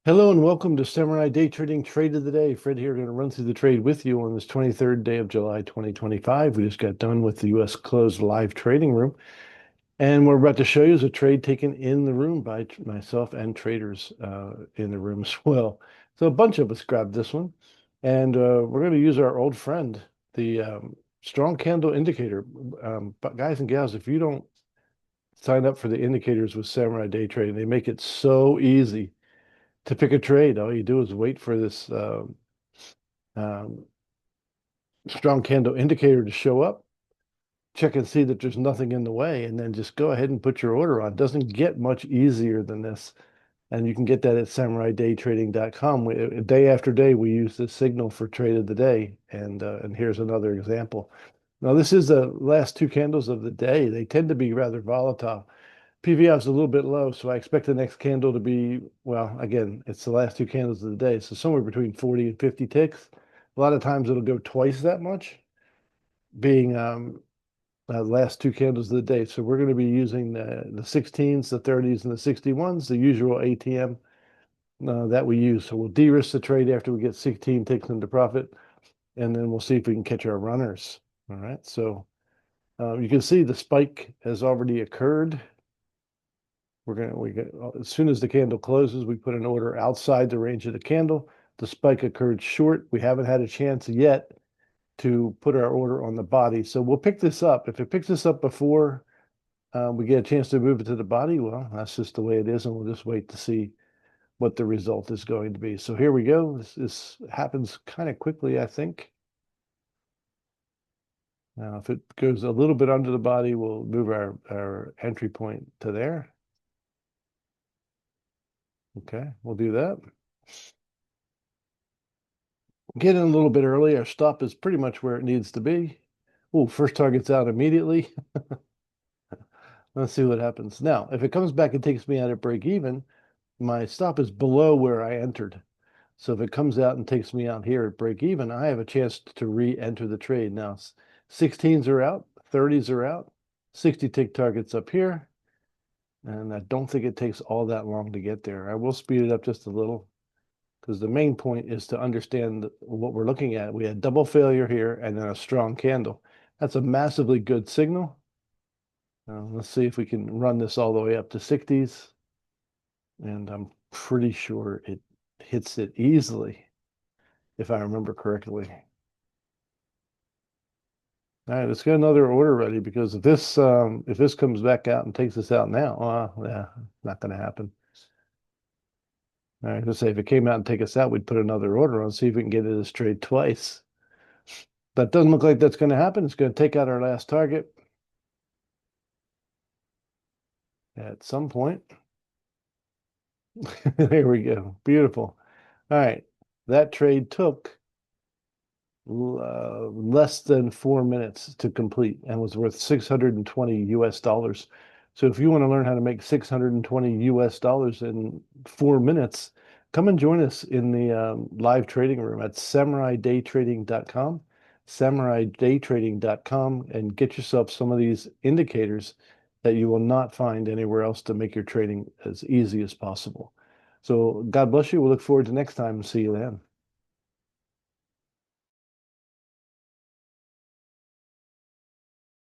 Hello and welcome to Samurai Day Trading Trade of the Day. Fred here, going to run through the trade with you on this 23rd day of July 2025. We just got done with the U.S. closed live trading room, and we're about to show you is a trade taken in the room by myself and traders in the room as well. So a bunch of us grabbed this one, and we're going to use our old friend, the strong candle indicator. But guys and gals, if you don't sign up for the indicators with Samurai Day Trading, they make it so easy to pick a trade. All you do is wait for this um, strong candle indicator to show up, check and see that there's nothing in the way, and then just go ahead and put your order on. It doesn't get much easier than this. And you can get that at SamuraiDayTrading.com. Day after day, we use this signal for trade of the day. And here's another example. Now, this is the last two candles of the day. They tend to be rather volatile. PVR is a little bit low, so I expect the next candle to be, well, again, it's the last two candles of the day, so somewhere between 40 and 50 ticks. A lot of times it'll go twice that much, being the last two candles of the day. So we're going to be using the 16s, the 30s, and the 61s, the usual ATM that we use. So we'll de-risk the trade after we get 16 ticks into profit, and then we'll see if we can catch our runners. All right, so you can see the spike has already occurred. As soon as the candle closes, we put an order outside the range of the candle. The spike occurred short. We haven't had a chance yet to put our order on the body. So we'll pick this up. If it picks this up before we get a chance to move it to the body, well, that's just the way it is, and we'll just wait to see what the result is going to be. So here we go. This happens kind of quickly, I think. Now, if it goes a little bit under the body, we'll move our entry point to there. Okay, we'll do that. Get in a little bit early. Our stop is pretty much where it needs to be. Oh, first target's out immediately. Let's see what happens. Now, if it comes back and takes me out at break even, my stop is below where I entered. So if it comes out and takes me out here at break even, I have a chance to re-enter the trade. Now, 16s are out, 30s are out, 60 tick targets up here. And I don't think it takes all that long to get there. I will speed it up just a little, because the main point is to understand what we're looking at. We had double failure here and then a strong candle. That's a massively good signal. Let's see if we can run this all the way up to 60s. And I'm pretty sure it hits it easily, if I remember correctly. All right, let's get another order ready, because if this comes back out and takes us out now, yeah, not going to happen. All right, let's say if it came out and take us out, we'd put another order on, see if we can get it this trade twice. That doesn't look like that's going to happen. It's going to take out our last target at some point. There we go. Beautiful. All right, that trade took less than 4 minutes to complete and was worth 620 US dollars. So if you want to learn how to make 620 US dollars in 4 minutes, come and join us in the live trading room at SamuraiDayTrading.com, SamuraiDayTrading.com, and get yourself some of these indicators that you will not find anywhere else to make your trading as easy as possible. So God bless you. We'll look forward to next time and see you then.